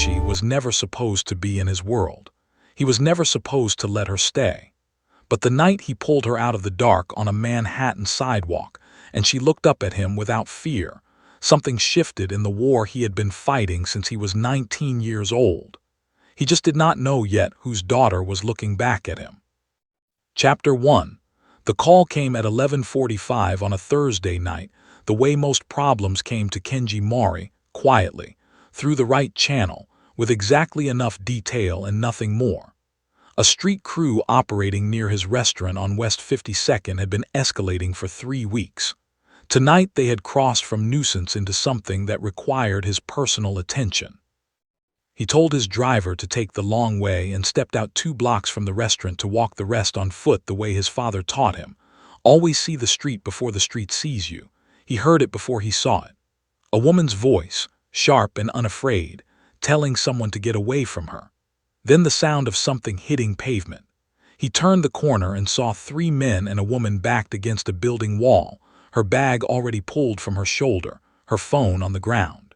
Kenji was never supposed to be in his world. He was never supposed to let her stay. But the night he pulled her out of the dark on a Manhattan sidewalk, and she looked up at him without fear, something shifted in the war he had been fighting since he was 19 years old. He just did not know yet whose daughter was looking back at him. Chapter 1. The call came at 11:45 on a Thursday night, the way most problems came to Kenji Mori, quietly, through the right channel, with exactly enough detail and nothing more. A street crew operating near his restaurant on West 52nd had been escalating for 3 weeks. Tonight they had crossed from nuisance into something that required his personal attention. He told his driver to take the long way and stepped out 2 blocks from the restaurant to walk the rest on foot the way his father taught him. Always see the street before the street sees you. He heard it before he saw it. A woman's voice, sharp and unafraid, telling someone to get away from her. Then the sound of something hitting pavement. He turned the corner and saw 3 men and a woman backed against a building wall, her bag already pulled from her shoulder, her phone on the ground.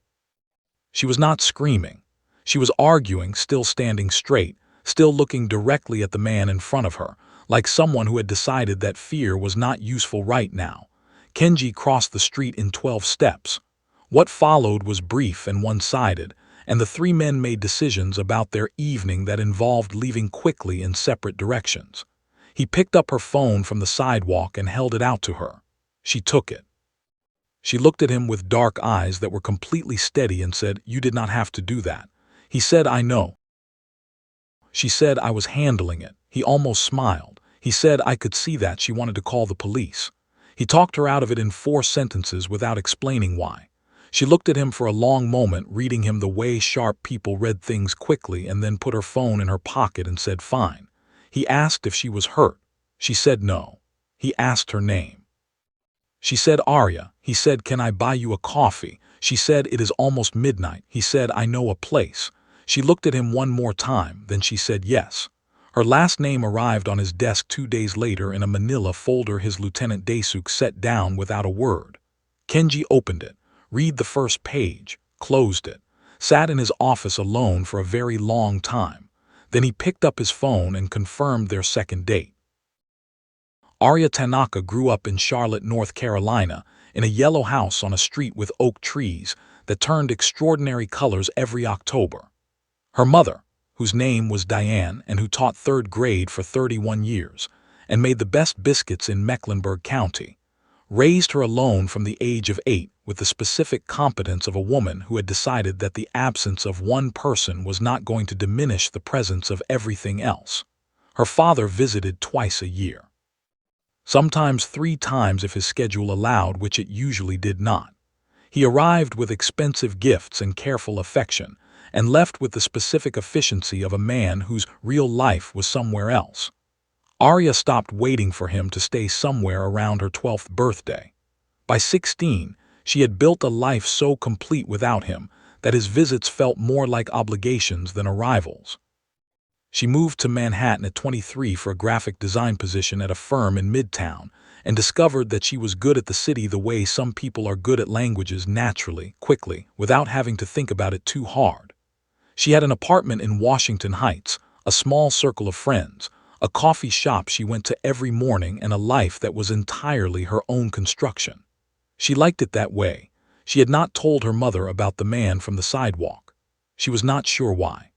She was not screaming. She was arguing, still standing straight, still looking directly at the man in front of her, like someone who had decided that fear was not useful right now. Kenji crossed the street in 12 steps. What followed was brief and one-sided, and the 3 men made decisions about their evening that involved leaving quickly in separate directions. He picked up her phone from the sidewalk and held it out to her. She took it. She looked at him with dark eyes that were completely steady and said, "You did not have to do that." He said, "I know." She said, "I was handling it." He almost smiled. He said, "I could see that she wanted to call the police." He talked her out of it in 4 sentences without explaining why. She looked at him for a long moment, reading him the way sharp people read things quickly, and then put her phone in her pocket and said, "Fine." He asked if she was hurt. She said no. He asked her name. She said, "Aria." He said, "Can I buy you a coffee?" She said, "It is almost midnight." He said, "I know a place." She looked at him one more time, then she said yes. Her last name arrived on his desk 2 days later in a manila folder his Lieutenant Daisuke set down without a word. Kenji opened it, read the first page, closed it, sat in his office alone for a very long time. Then he picked up his phone and confirmed their second date. Aria Tanaka grew up in Charlotte, North Carolina, in a yellow house on a street with oak trees that turned extraordinary colors every October. Her mother, whose name was Diane and who taught 3rd grade for 31 years and made the best biscuits in Mecklenburg County, raised her alone from the age of 8 with the specific competence of a woman who had decided that the absence of one person was not going to diminish the presence of everything else. Her father visited twice a year. Sometimes 3 times if his schedule allowed, which it usually did not. He arrived with expensive gifts and careful affection, and left with the specific efficiency of a man whose real life was somewhere else. Aria stopped waiting for him to stay somewhere around her 12th birthday. By 16, she had built a life so complete without him that his visits felt more like obligations than arrivals. She moved to Manhattan at 23 for a graphic design position at a firm in Midtown and discovered that she was good at the city the way some people are good at languages naturally, quickly, without having to think about it too hard. She had an apartment in Washington Heights, a small circle of friends, a coffee shop she went to every morning, and a life that was entirely her own construction. She liked it that way. She had not told her mother about the man from the sidewalk. She was not sure why.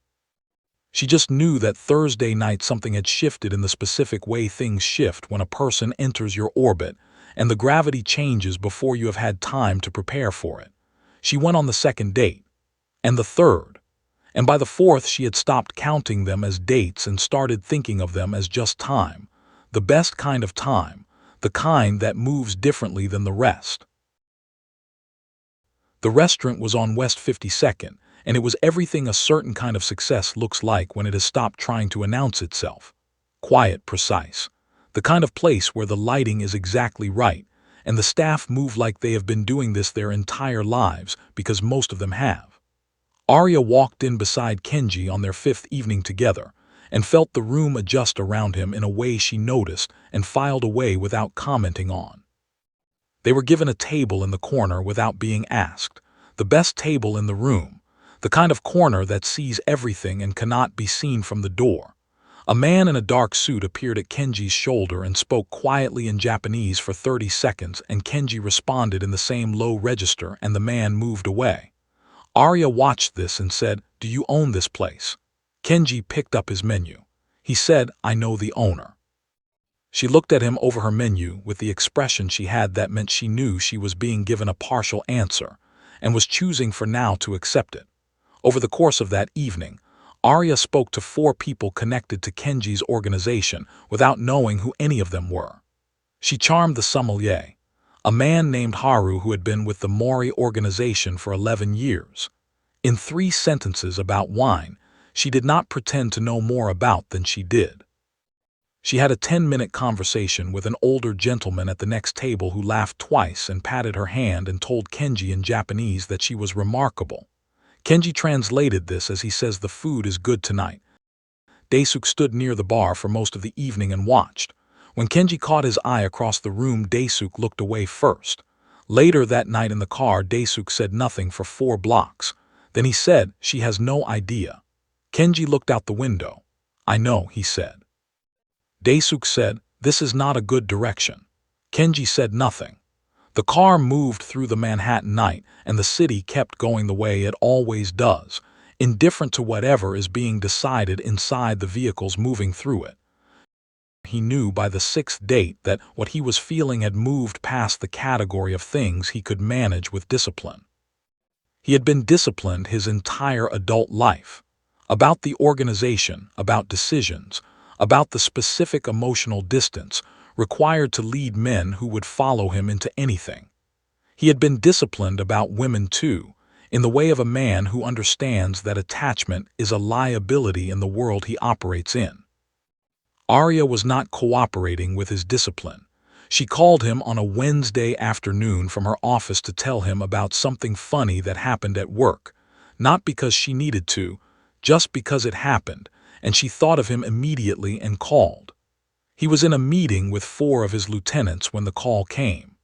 She just knew that Thursday night something had shifted in the specific way things shift when a person enters your orbit, and the gravity changes before you have had time to prepare for it. She went on the 2nd date, and the 3rd, and by the 4th she had stopped counting them as dates and started thinking of them as just time, the best kind of time, the kind that moves differently than the rest. The restaurant was on West 52nd, and it was everything a certain kind of success looks like when it has stopped trying to announce itself. Quiet, precise. The kind of place where the lighting is exactly right, and the staff move like they have been doing this their entire lives, because most of them have. Aria walked in beside Kenji on their 5th evening together, and felt the room adjust around him in a way she noticed and filed away without commenting on. They were given a table in the corner without being asked, the best table in the room, the kind of corner that sees everything and cannot be seen from the door. A man in a dark suit appeared at Kenji's shoulder and spoke quietly in Japanese for 30 seconds, and Kenji responded in the same low register, and the man moved away. Aria watched this and said, "Do you own this place?" Kenji picked up his menu. He said, "I know the owner." She looked at him over her menu with the expression she had that meant she knew she was being given a partial answer and was choosing for now to accept it. Over the course of that evening, Aria spoke to 4 people connected to Kenji's organization without knowing who any of them were. She charmed the sommelier, a man named Haru who had been with the Mori organization for 11 years. In 3 sentences about wine, she did not pretend to know more about than she did. She had a 10-minute conversation with an older gentleman at the next table who laughed twice and patted her hand and told Kenji in Japanese that she was remarkable. Kenji translated this as he says, "The food is good tonight." Daisuke stood near the bar for most of the evening and watched. When Kenji caught his eye across the room, Daisuke looked away first. Later that night in the car, Daisuke said nothing for 4 blocks. Then he said, "She has no idea." Kenji looked out the window. "I know," he said. Daisuke said, "This is not a good direction." Kenji said nothing. The car moved through the Manhattan night, and the city kept going the way it always does, indifferent to whatever is being decided inside the vehicles moving through it. He knew by the 6th date that what he was feeling had moved past the category of things he could manage with discipline. He had been disciplined his entire adult life. About the organization, about decisions, about the specific emotional distance required to lead men who would follow him into anything. He had been disciplined about women too, in the way of a man who understands that attachment is a liability in the world he operates in. Aria was not cooperating with his discipline. She called him on a Wednesday afternoon from her office to tell him about something funny that happened at work, not because she needed to, just because it happened, and she thought of him immediately and called. He was in a meeting with 4 of his lieutenants when the call came.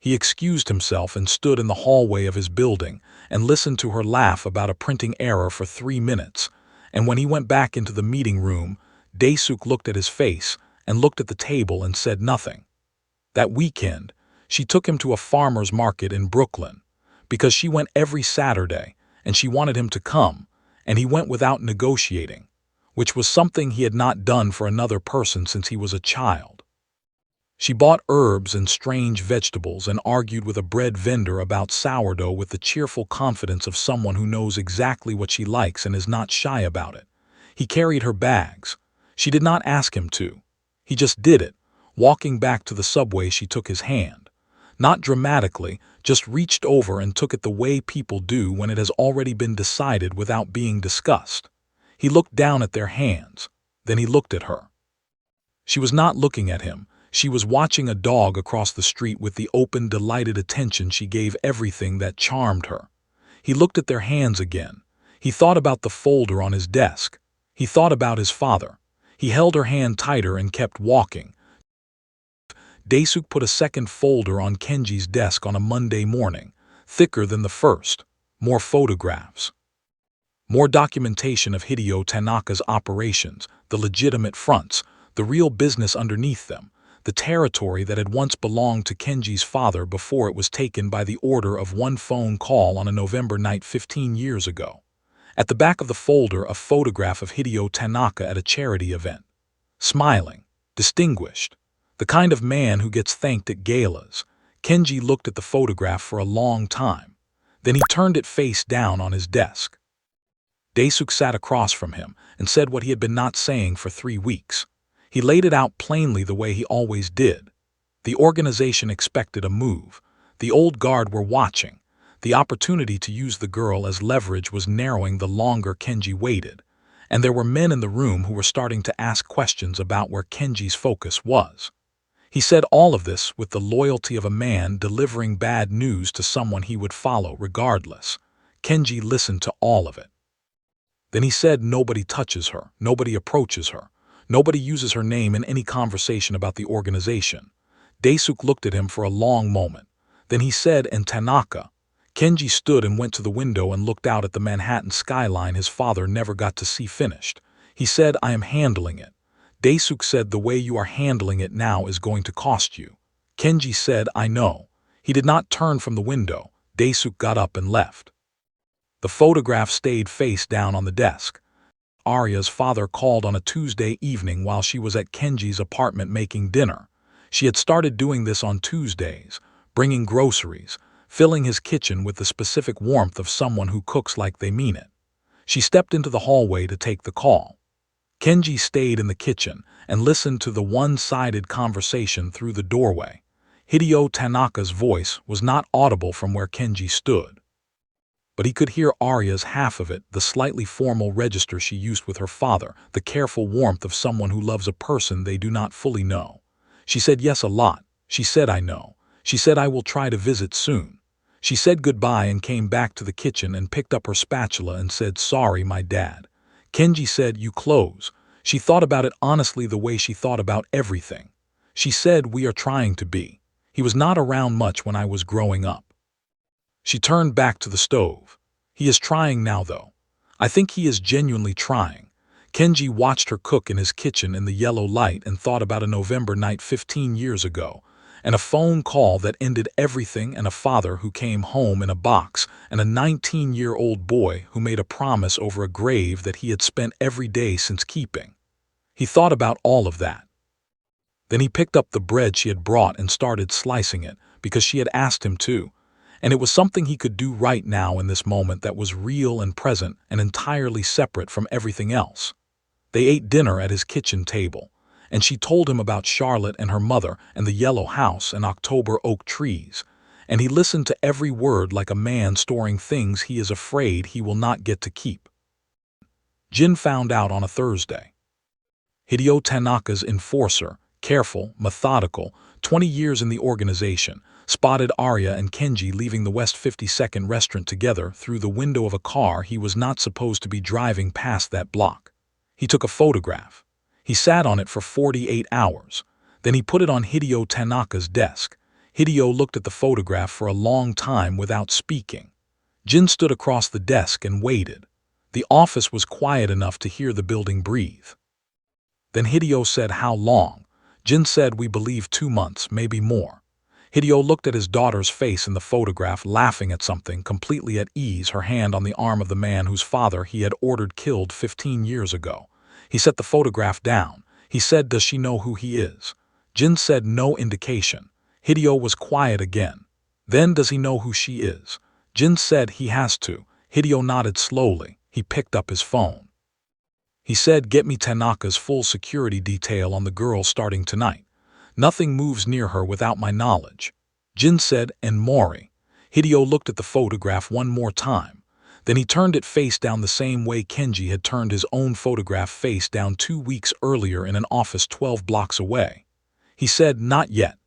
He excused himself and stood in the hallway of his building and listened to her laugh about a printing error for 3 minutes, and when he went back into the meeting room, Daisuke looked at his face and looked at the table and said nothing. That weekend, she took him to a farmer's market in Brooklyn, because she went every Saturday and she wanted him to come, and he went without negotiating, which was something he had not done for another person since he was a child. She bought herbs and strange vegetables and argued with a bread vendor about sourdough with the cheerful confidence of someone who knows exactly what she likes and is not shy about it. He carried her bags. She did not ask him to. He just did it. Walking back to the subway, she took his hand. Not dramatically, just reached over and took it the way people do when it has already been decided without being discussed. He looked down at their hands. Then he looked at her. She was not looking at him. She was watching a dog across the street with the open, delighted attention she gave everything that charmed her. He looked at their hands again. He thought about the folder on his desk. He thought about his father. He held her hand tighter and kept walking. Daisuke put a second folder on Kenji's desk on a Monday morning, thicker than the first. More photographs. More documentation of Hideo Tanaka's operations, the legitimate fronts, the real business underneath them, the territory that had once belonged to Kenji's father before it was taken by the order of one phone call on a November night 15 years ago. At the back of the folder, a photograph of Hideo Tanaka at a charity event. Smiling, distinguished, the kind of man who gets thanked at galas. Kenji looked at the photograph for a long time. Then he turned it face down on his desk. Daisuke sat across from him and said what he had been not saying for 3 weeks. He laid it out plainly the way he always did. The organization expected a move. The old guard were watching. The opportunity to use the girl as leverage was narrowing the longer Kenji waited, and there were men in the room who were starting to ask questions about where Kenji's focus was. He said all of this with the loyalty of a man delivering bad news to someone he would follow regardless. Kenji listened to all of it. Then he said nobody touches her, nobody approaches her, nobody uses her name in any conversation about the organization. Daisuke looked at him for a long moment. Then he said, "And Tanaka." Kenji stood and went to the window and looked out at the Manhattan skyline his father never got to see finished. He said, "I am handling it." Daisuke said, "The way you are handling it now is going to cost you." Kenji said, "I know." He did not turn from the window. Daisuke got up and left. The photograph stayed face down on the desk. Aria's father called on a Tuesday evening while she was at Kenji's apartment making dinner. She had started doing this on Tuesdays, bringing groceries, filling his kitchen with the specific warmth of someone who cooks like they mean it. She stepped into the hallway to take the call. Kenji stayed in the kitchen and listened to the one-sided conversation through the doorway. Hideo Tanaka's voice was not audible from where Kenji stood, but he could hear Aria's half of it, the slightly formal register she used with her father, the careful warmth of someone who loves a person they do not fully know. She said yes a lot. She said, "I know." She said, "I will try to visit soon." She said goodbye and came back to the kitchen and picked up her spatula and said, "Sorry, my dad." Kenji said, "You close." She thought about it honestly the way she thought about everything. She said, "We are trying to be. He was not around much when I was growing up." She turned back to the stove. "He is trying now, though. I think he is genuinely trying." Kenji watched her cook in his kitchen in the yellow light and thought about a November night 15 years ago, and a phone call that ended everything, and a father who came home in a box, and a 19-year-old boy who made a promise over a grave that he had spent every day since keeping. He thought about all of that. Then he picked up the bread she had brought and started slicing it, because she had asked him to, and it was something he could do right now in this moment that was real and present and entirely separate from everything else. They ate dinner at his kitchen table, and she told him about Charlotte and her mother and the yellow house and October oak trees, and he listened to every word like a man storing things he is afraid he will not get to keep. Jin found out on a Thursday. Hideo Tanaka's enforcer, careful, methodical, 20 years in the organization, spotted Aria and Kenji leaving the West 52nd restaurant together through the window of a car he was not supposed to be driving past that block. He took a photograph. He sat on it for 48 hours. Then he put it on Hideo Tanaka's desk. Hideo looked at the photograph for a long time without speaking. Jin stood across the desk and waited. The office was quiet enough to hear the building breathe. Then Hideo said, "How long?" Jin said, "We believe 2 months, maybe more." Hideo looked at his daughter's face in the photograph, laughing at something, completely at ease, her hand on the arm of the man whose father he had ordered killed 15 years ago. He set the photograph down. He said, "Does she know who he is?" Jin said, "No indication." Hideo was quiet again. "Then does he know who she is?" Jin said, "He has to." Hideo nodded slowly. He picked up his phone. He said, "Get me Tanaka's full security detail on the girl starting tonight. Nothing moves near her without my knowledge." Jin said, "And Mori." Hideo looked at the photograph one more time. Then he turned it face down the same way Kenji had turned his own photograph face down 2 weeks earlier in an office 12 blocks away. He said, "Not yet."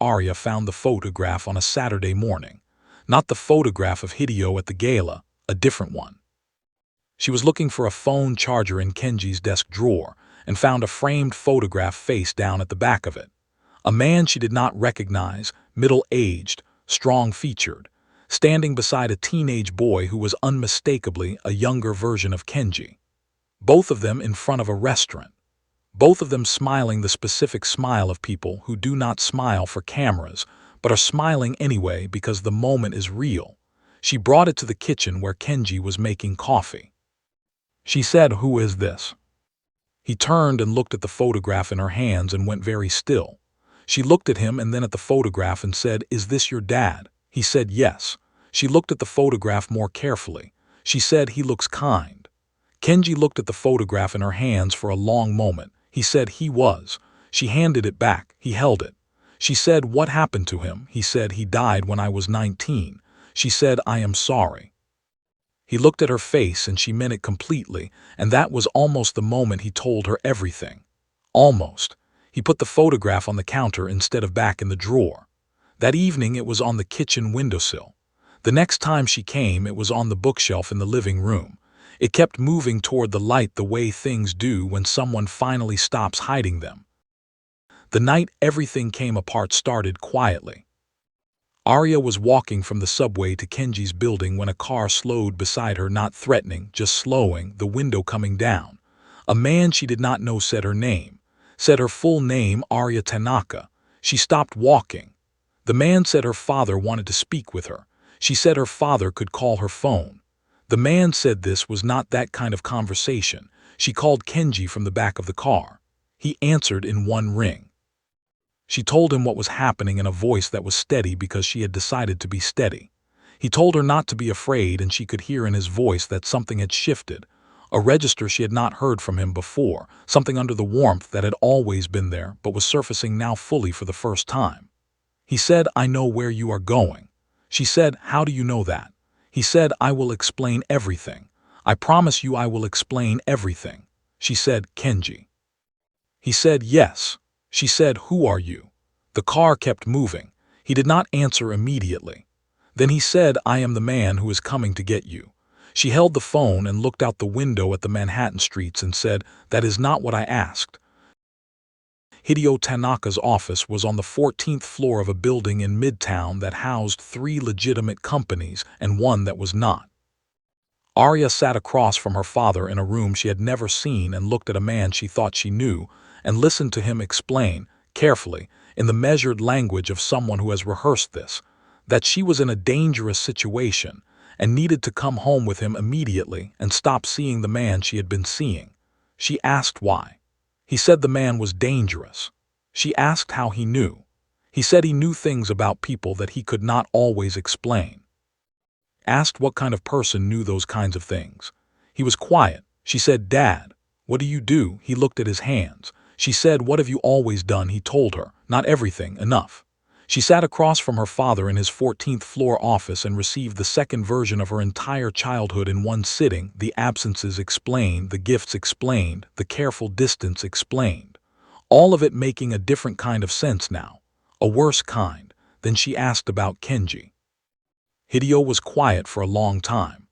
Aria found the photograph on a Saturday morning. Not the photograph of Hideo at the gala, a different one. She was looking for a phone charger in Kenji's desk drawer and found a framed photograph face down at the back of it. A man she did not recognize, middle-aged, strong-featured, standing beside a teenage boy who was unmistakably a younger version of Kenji. Both of them in front of a restaurant. Both of them smiling the specific smile of people who do not smile for cameras, but are smiling anyway because the moment is real. She brought it to the kitchen where Kenji was making coffee. She said, "Who is this?" He turned and looked at the photograph in her hands and went very still. She looked at him and then at the photograph and said, "Is this your dad?" He said, "Yes." She looked at the photograph more carefully. She said, "He looks kind." Kenji looked at the photograph in her hands for a long moment. He said, "He was." She handed it back. He held it. She said, "What happened to him?" He said, "He died when I was 19. She said, "I am sorry." He looked at her face and she meant it completely, and that was almost the moment he told her everything. Almost. He put the photograph on the counter instead of back in the drawer. That evening it was on the kitchen windowsill. The next time she came it was on the bookshelf in the living room. It kept moving toward the light the way things do when someone finally stops hiding them. The night everything came apart started quietly. Aria was walking from the subway to Kenji's building when a car slowed beside her, not threatening, just slowing, the window coming down. A man she did not know said her name, said her full name, Aria Tanaka. She stopped walking. The man said her father wanted to speak with her. She said her father could call her phone. The man said this was not that kind of conversation. She called Kenji from the back of the car. He answered in one ring. She told him what was happening in a voice that was steady because she had decided to be steady. He told her not to be afraid, and she could hear in his voice that something had shifted, a register she had not heard from him before, something under the warmth that had always been there but was surfacing now fully for the first time. He said, "I know where you are going." She said, "How do you know that?" He said, "I will explain everything. I promise you I will explain everything." She said, "Kenji." He said, "Yes." She said, "Who are you?" The car kept moving. He did not answer immediately. Then he said, "I am the man who is coming to get you." She held the phone and looked out the window at the Manhattan streets and said, "That is not what I asked." Hideo Tanaka's office was on the 14th floor of a building in Midtown that housed 3 legitimate companies and one that was not. Aria sat across from her father in a room she had never seen and looked at a man she thought she knew and listened to him explain, carefully, in the measured language of someone who has rehearsed this, that she was in a dangerous situation and needed to come home with him immediately and stop seeing the man she had been seeing. She asked why. He said the man was dangerous. She asked how he knew. He said he knew things about people that he could not always explain. Asked what kind of person knew those kinds of things. He was quiet. She said, "Dad, what do you do?" He looked at his hands. She said, "What have you always done?" He told her, "Not everything, enough." She sat across from her father in his 14th floor office and received the second version of her entire childhood in one sitting, the absences explained, the gifts explained, the careful distance explained. All of it making a different kind of sense now, a worse kind. Then she asked about Kenji. Hideo was quiet for a long time.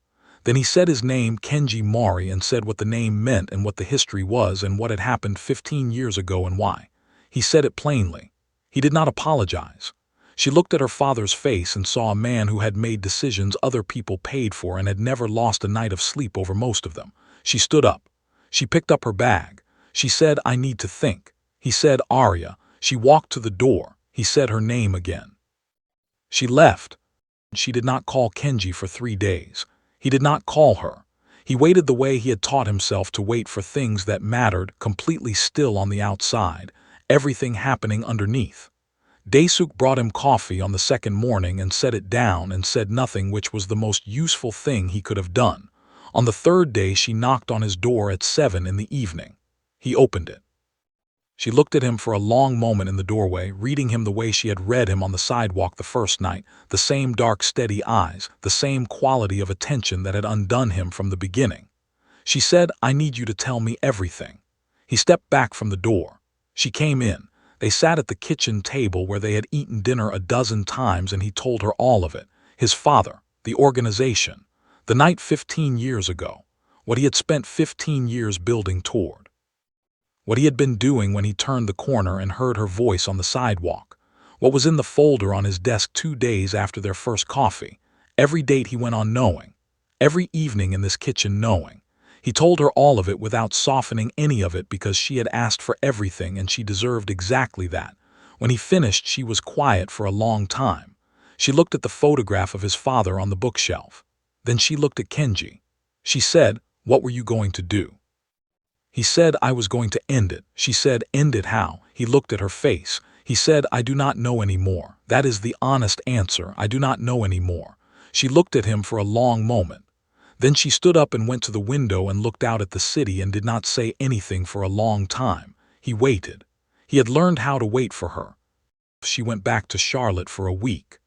Then he said his name, Kenji Mori, and said what the name meant and what the history was and what had happened 15 years ago and why. He said it plainly. He did not apologize. She looked at her father's face and saw a man who had made decisions other people paid for and had never lost a night of sleep over most of them. She stood up. She picked up her bag. She said, "I need to think." He said, "Aria." She walked to the door. He said her name again. She left. She did not call Kenji for 3 days. He did not call her. He waited the way he had taught himself to wait for things that mattered, completely still on the outside, everything happening underneath. Daisuke brought him coffee on the second morning and set it down and said nothing, which was the most useful thing he could have done. On the third day she knocked on his door at 7 in the evening. He opened it. She looked at him for a long moment in the doorway, reading him the way she had read him on the sidewalk the first night, the same dark, steady eyes, the same quality of attention that had undone him from the beginning. She said, "I need you to tell me everything." He stepped back from the door. She came in. They sat at the kitchen table where they had eaten dinner a dozen times, and he told her all of it. His father, the organization, the night 15 years ago, what he had spent 15 years building toward. What he had been doing when he turned the corner and heard her voice on the sidewalk. What was in the folder on his desk 2 days after their first coffee. Every date he went on knowing. Every evening in this kitchen knowing. He told her all of it without softening any of it because she had asked for everything and she deserved exactly that. When he finished, she was quiet for a long time. She looked at the photograph of his father on the bookshelf. Then she looked at Kenji. She said, "What were you going to do?" He said, "I was going to end it." She said, "End it how?" He looked at her face. He said, "I do not know anymore. That is the honest answer. I do not know anymore." She looked at him for a long moment. Then she stood up and went to the window and looked out at the city and did not say anything for a long time. He waited. He had learned how to wait for her. She went back to Charlotte for a week.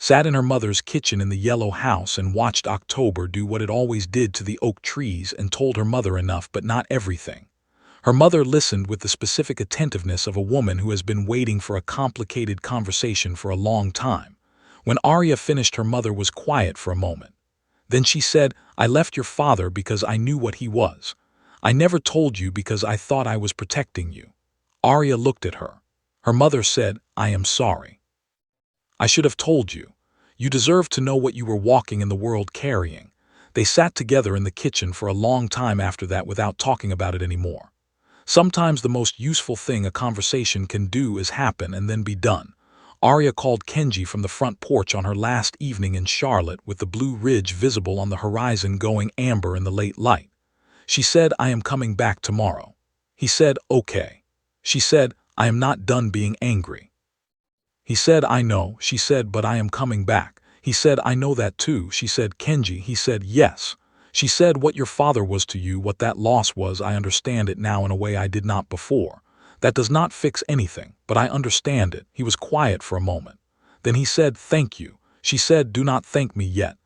Sat in her mother's kitchen in the yellow house and watched October do what it always did to the oak trees and told her mother enough but not everything. Her mother listened with the specific attentiveness of a woman who has been waiting for a complicated conversation for a long time. When Aria finished, her mother was quiet for a moment. Then she said, "I left your father because I knew what he was. I never told you because I thought I was protecting you." Aria looked at her. Her mother said, "I am sorry." I should have told you. You deserve to know what you were walking in the world carrying. They sat together in the kitchen for a long time after that without talking about it anymore. Sometimes the most useful thing a conversation can do is happen and then be done. Aria called Kenji from the front porch on her last evening in Charlotte with the Blue Ridge visible on the horizon going amber in the late light. She said, I am coming back tomorrow. He said, okay. She said, I am not done being angry. He said, I know. She said, but I am coming back. He said, I know that too. She said, Kenji. He said, yes. She said, what your father was to you, what that loss was, I understand it now in a way I did not before. That does not fix anything, but I understand it. He was quiet for a moment. Then he said, thank you. She said, do not thank me yet.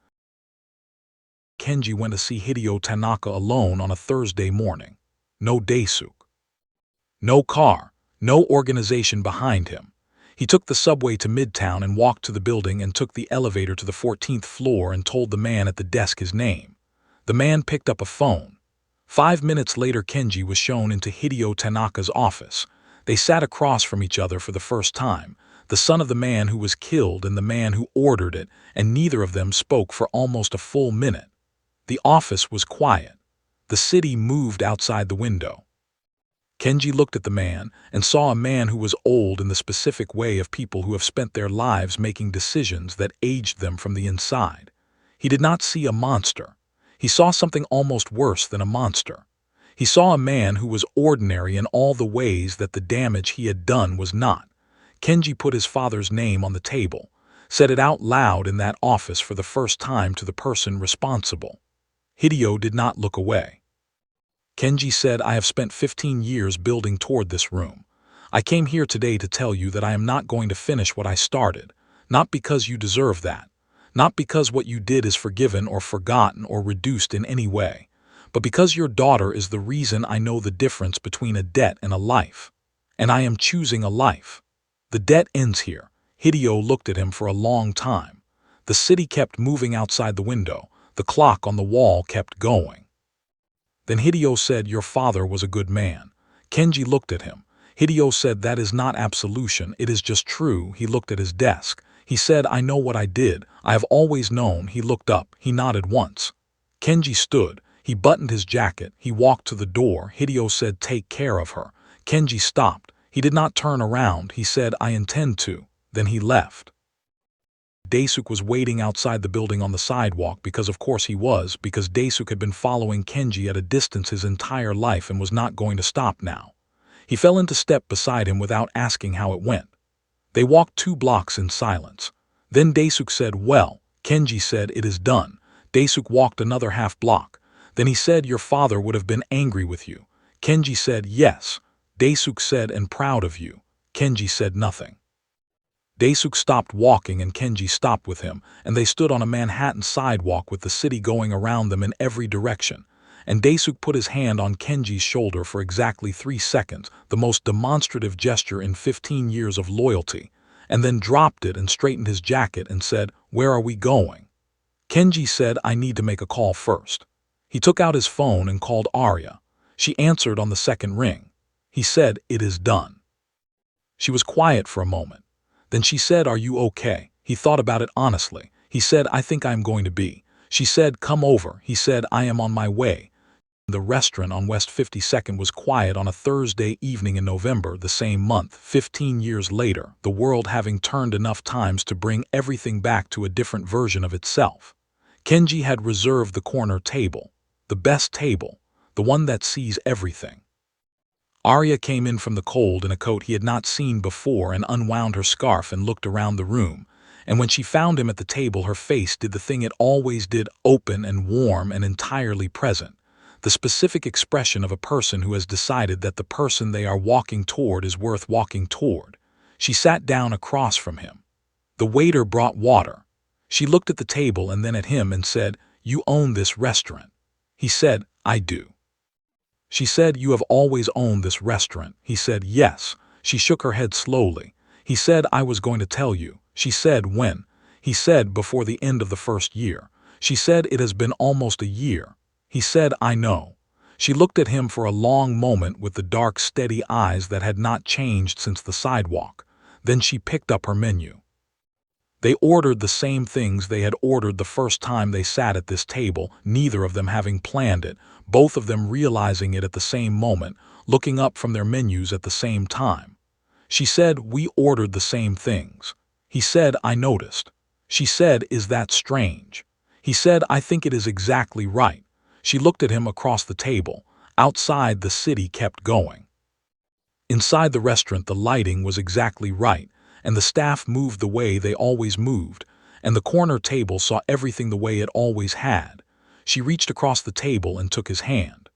Kenji went to see Hideo Tanaka alone on a Thursday morning. No Daisuke. No car. No organization behind him. He took the subway to Midtown and walked to the building and took the elevator to the 14th floor and told the man at the desk his name. The man picked up a phone. 5 minutes later, Kenji was shown into Hideo Tanaka's office. They sat across from each other for the first time, the son of the man who was killed and the man who ordered it, and neither of them spoke for almost a full minute. The office was quiet. The city moved outside the window. Kenji looked at the man and saw a man who was old in the specific way of people who have spent their lives making decisions that aged them from the inside. He did not see a monster. He saw something almost worse than a monster. He saw a man who was ordinary in all the ways that the damage he had done was not. Kenji put his father's name on the table, said it out loud in that office for the first time to the person responsible. Hideo did not look away. Kenji said, I have spent 15 years building toward this room. I came here today to tell you that I am not going to finish what I started, not because you deserve that. Not because what you did is forgiven or forgotten or reduced in any way, but because your daughter is the reason I know the difference between a debt and a life. And I am choosing a life. The debt ends here. Hideo looked at him for a long time. The city kept moving outside the window. The clock on the wall kept going. Then Hideo said, your father was a good man. Kenji looked at him. Hideo said, that is not absolution, it is just true. He looked at his desk. He said, I know what I did. I have always known. He looked up. He nodded once. Kenji stood. He buttoned his jacket. He walked to the door. Hideo said, take care of her. Kenji stopped. He did not turn around. He said, I intend to. Then he left. Daisuke was waiting outside the building on the sidewalk because of course he was, because Daisuke had been following Kenji at a distance his entire life and was not going to stop now. He fell into step beside him without asking how it went. They walked 2 blocks in silence. Then Daisuke said, well, Kenji said, it is done. Daisuke walked another half block. Then he said, your father would have been angry with you. Kenji said, yes. Daisuke said, and proud of you. Kenji said nothing. Daisuke stopped walking and Kenji stopped with him, and they stood on a Manhattan sidewalk with the city going around them in every direction. And Daisuke put his hand on Kenji's shoulder for exactly 3 seconds, the most demonstrative gesture in 15 years of loyalty, and then dropped it and straightened his jacket and said, where are we going? Kenji said, I need to make a call first. He took out his phone and called Aria. She answered on the second ring. He said, it is done. She was quiet for a moment. Then she said, are you okay? He thought about it honestly. He said, I think I am going to be. She said, come over. He said, I am on my way. The restaurant on West 52nd was quiet on a Thursday evening in November the same month, 15 years later, the world having turned enough times to bring everything back to a different version of itself. Kenji had reserved the corner table, the best table, the one that sees everything. Aria came in from the cold in a coat he had not seen before and unwound her scarf and looked around the room, and when she found him at the table her face did the thing it always did, open and warm and entirely present. The specific expression of a person who has decided that the person they are walking toward is worth walking toward. She sat down across from him. The waiter brought water. She looked at the table and then at him and said, you own this restaurant. He said, I do. She said, you have always owned this restaurant. He said, yes. She shook her head slowly. He said, I was going to tell you. She said, when? He said, before the end of the first year. She said, it has been almost a year. He said, I know. She looked at him for a long moment with the dark, steady eyes that had not changed since the sidewalk. Then she picked up her menu. They ordered the same things they had ordered the first time they sat at this table, neither of them having planned it, both of them realizing it at the same moment, looking up from their menus at the same time. She said, "We ordered the same things." He said, "I noticed." She said, "Is that strange?" He said, "I think it is exactly right." She looked at him across the table. Outside, the city kept going. Inside the restaurant, the lighting was exactly right, and the staff moved the way they always moved, and the corner table saw everything the way it always had. She reached across the table and took his hand.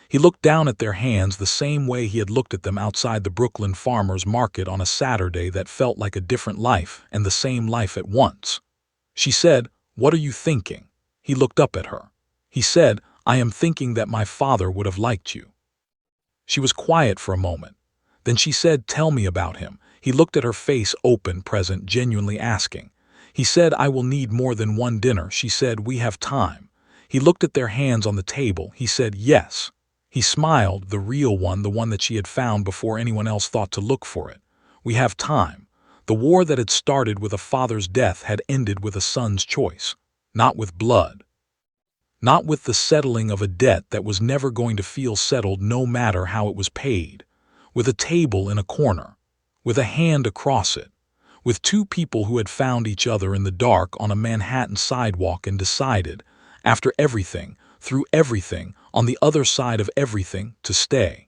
He looked down at their hands the same way he had looked at them outside the Brooklyn Farmers Market on a Saturday that felt like a different life and the same life at once. She said, "What are you thinking?" He looked up at her. He said, "I am thinking that my father would have liked you." She was quiet for a moment. Then she said, "Tell me about him." He looked at her face, open, present, genuinely asking. He said, "I will need more than one dinner." She said, "We have time." He looked at their hands on the table. He said, "Yes." He smiled, the real one, the one that she had found before anyone else thought to look for it. "We have time." The war that had started with a father's death had ended with a son's choice. Not with blood. Not with the settling of a debt that was never going to feel settled no matter how it was paid. With a table in a corner. With a hand across it. With two people who had found each other in the dark on a Manhattan sidewalk and decided, after everything, through everything, on the other side of everything, to stay.